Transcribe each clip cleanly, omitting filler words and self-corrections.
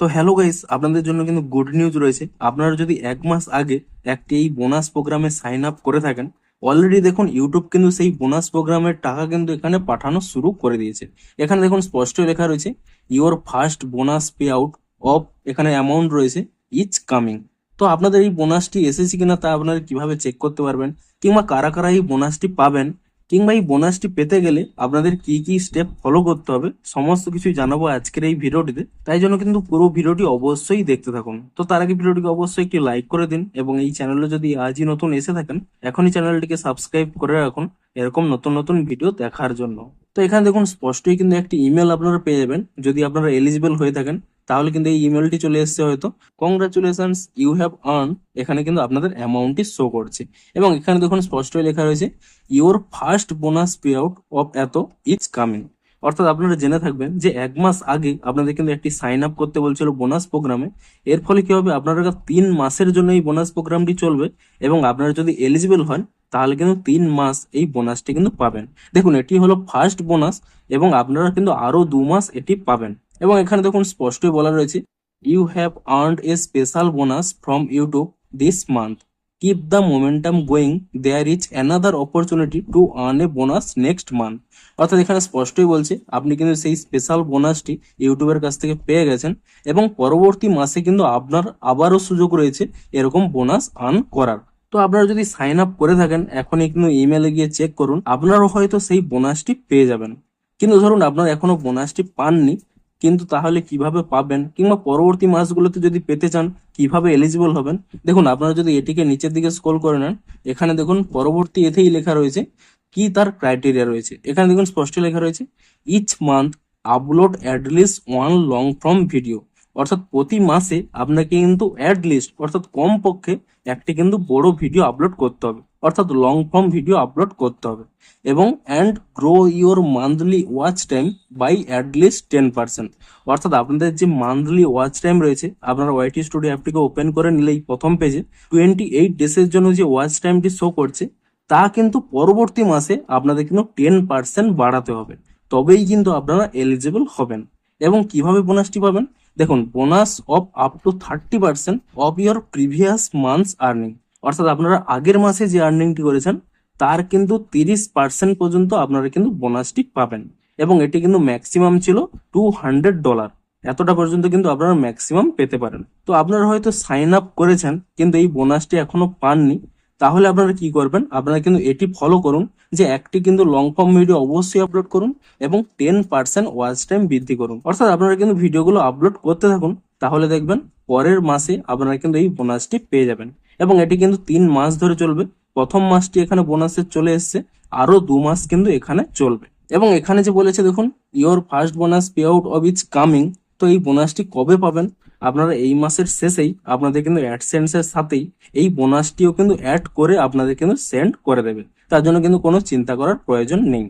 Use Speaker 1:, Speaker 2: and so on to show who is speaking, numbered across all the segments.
Speaker 1: তো hello guys, আপনাদের জন্য কিন্তু গুড নিউজ রয়েছে। আপনারা যদি 1 মাস আগে একটি এই বোনাস প্রোগ্রামে সাইন আপ করে থাকেন, অলরেডি দেখুন ইউটিউব কিন্তু সেই বোনাস প্রোগ্রামের টাকা কিন্তু এখানে পাঠানো শুরু করে দিয়েছে। এখানে দেখুন স্পষ্ট লেখা রয়েছে your first bonus pay out of, এখানে অ্যামাউন্ট রয়েছে ইজ কামিং। তো আপনাদের এই বোনাসটি এসেছে কিনা তা আপনারা কিভাবে চেক করতে পারবেন, কিংবা কারা কারা এই বোনাসটি পাবেন, কিংবা এই বোনাসটি পেতে গেলে আপনাদের কি কি স্টেপ ফলো করতে হবে, সমস্ত কিছুই জানাবো আজকের এই ভিডিওটিতে। তাই জন্য কিন্তু পুরো ভিডিওটি অবশ্যই দেখতে থাকুন। তো তার আগে ভিডিওটিকে অবশ্যই একটি লাইক করে দিন, এবং এই চ্যানেলে যদি আজই নতুন এসে থাকেন এখনই চ্যানেলটিকে সাবস্ক্রাইব করে রাখুন এরকম নতুন নতুন ভিডিও দেখার জন্য। তো এখানে দেখুন স্পষ্টই কিন্তু একটি ইমেল আপনারা পেয়ে যাবেন, যদি আপনারা এলিজিবল হয়ে থাকেন তাহলে কিন্তু এই ইমেলটি চলে এসেছে হয়তো, কংগ্রাচুলেশনস ইউ হ্যাভ আর্ন। এখানে কিন্তু আপনাদের অ্যামাউন্টটি শো করছে, এবং এখানে দেখুন স্পষ্টই লেখা রয়েছে your first bonus pay out of এত ইজ কামিং। অর্থাৎ আপনারা জেনে থাকবেন যে 1 মাস আগে আপনাদের কিন্তু একটি সাইন আপ করতে বলছিল বোনাস প্রোগ্রামে। এর ফলে কি হবে, আপনারা 3 মাসের জন্য এই বোনাস প্রোগ্রামটি চলবে, এবং আপনারা যদি এলিজিবল হন তাহলে কিন্তু 3 মাস এই বোনাসটি কিন্তু পাবেন। দেখুন এটি হলো ফার্স্ট বোনাস, এবং আপনারা কিন্তু আরো 2 মাস এটি পাবেন। এবং এখানে দেখুন স্পষ্টই বলা রয়েছে you have earned a special bonus from YouTube this month, keep the momentum going, there is another opportunity to earn a bonus next month. অর্থাৎ এখানে স্পষ্টই বলছে আপনি কিন্তু সেই স্পেশাল বোনাসটি ইউটিউবের কাছ থেকে পেয়ে গেছেন, এবং পরবর্তী মাসে কিন্তু আপনার আবারও সুযোগ রয়েছে এরকম বোনাস আর্ন করার। তো আপনারা যদি সাইন আপ করে থাকেন এখনই কিন্তু ইমেলে গিয়ে চেক করুন, আপনারাও হয়তো সেই বোনাসটি পেয়ে যাবেন। কিন্তু ধরুন আপনারা এখনো বোনাসটি পাননি, কিন্তু তাহলে কিভাবে পাবেন, কিংবা পরবর্তী মাসগুলোতে যদি পেতে চান কিভাবে এলিজিবল হবেন, দেখুন আপনারা যদি এটিকে নিচের দিকে স্ক্রল করে নেন, এখানে দেখুন পরবর্তী এতেই লেখা রয়েছে কি তার ক্রাইটেরিয়া রয়েছে। এখানে দেখুন স্পষ্ট লেখা রয়েছে each month upload at least one long form video. অর্থাৎ প্রতি মাসে আপনাকে কিন্তু অ্যাটলিস্ট অর্থাৎ কমপক্ষে একটি কিন্তু বড় ভিডিও আপলোড করতে হবে, অর্থাৎ লং ফর্ম ভিডিও আপলোড করতে হবে। এবং and grow your monthly watch time by at least 10%। অর্থাৎ আপনাদের যে মান্থলি ওয়াচ টাইম রয়েছে, আপনারা ওয়াইটি স্টুডিও অ্যাপটিকে ওপেন করে নিলেই প্রথম পেজে 28 ডেজের জন্য যে ওয়াচ টাইমটি শো করছে, তা কিন্তু পরবর্তী মাসে আপনাদের কিন্তু 10% বাড়াতে হবে, তবেই কিন্তু আপনারা এলিজিবল হবেন। এবং কিভাবে বোনাসটি পাবেন, দেখুন bonus of up to 30% of your previous months earning. অর্থাৎ আপনারা আগের মাসে যে আর্নিংটি করেছেন তার কিন্তু 30% পর্যন্ত আপনারা কিন্তু বোনাসটি পাবেন। এবং এটি কিন্তু ম্যাক্সিমাম ছিল $200, এতটা পর্যন্ত কিন্তু আপনারা ম্যাক্সিমাম পেতে পারেন। তো আপনারা হয়তো সাইন আপ করেছেন কিন্তু এই বোনাসটি এখনো পাননি, তাহলে আপনারা কি করবেন, আপনারা কিন্তু এটি ফলো করুন যে একটি কিন্তু লং ফর্ম ভিডিও অবশ্যই আপলোড করুন, এবং 10% ওয়াচ টাইম বৃদ্ধি করুন। অর্থাৎ আপনারা কিন্তু ভিডিওগুলো আপলোড করতে থাকুন, তাহলে দেখবেন পরের মাসে আপনারা কিন্তু এই বোনাসটি পেয়ে যাবেন। এবং এটি কিন্তু 3 মাস ধরে চলবে। প্রথম মাসটি এখানে বোনাসে চলে এসছে, আরো 2 মাস কিন্তু এখানে চলবে। এবং এখানে যে বলেছে দেখুন your first bonus pay out of is coming. তো এই বোনাসটি কবে পাবেন, আপনারা এই মাসের শেষেই আপনাদের কিন্তু অ্যাডসেন্সের সাথেই এই বোনাসটিও কিন্তু অ্যাড করে আপনাদের কিন্তু সেন্ড করে দেবে। তার জন্য কিন্তু কোনো চিন্তা করার প্রয়োজন নেই।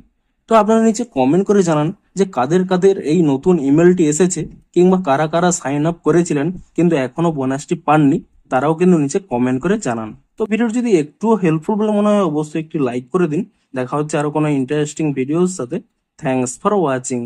Speaker 1: তো আপনারা নিচে কমেন্ট করে জানান যে কাদের কাদের এই নতুন ইমেলটি এসেছে, কিংবা কারা কারা সাইন আপ করেছিলেন কিন্তু এখনো বোনাসটি পাননি, তারাও কিন্তু নিচে কমেন্ট করে জানান। তো ভিডিওটি যদি একটুও হেল্পফুল বলে মনে হয় অবশ্যই একটি লাইক করে দিন। দেখা হচ্ছে আরো কোনো ইন্টারেস্টিং ভিডিওর সাথে। Thanks for watching.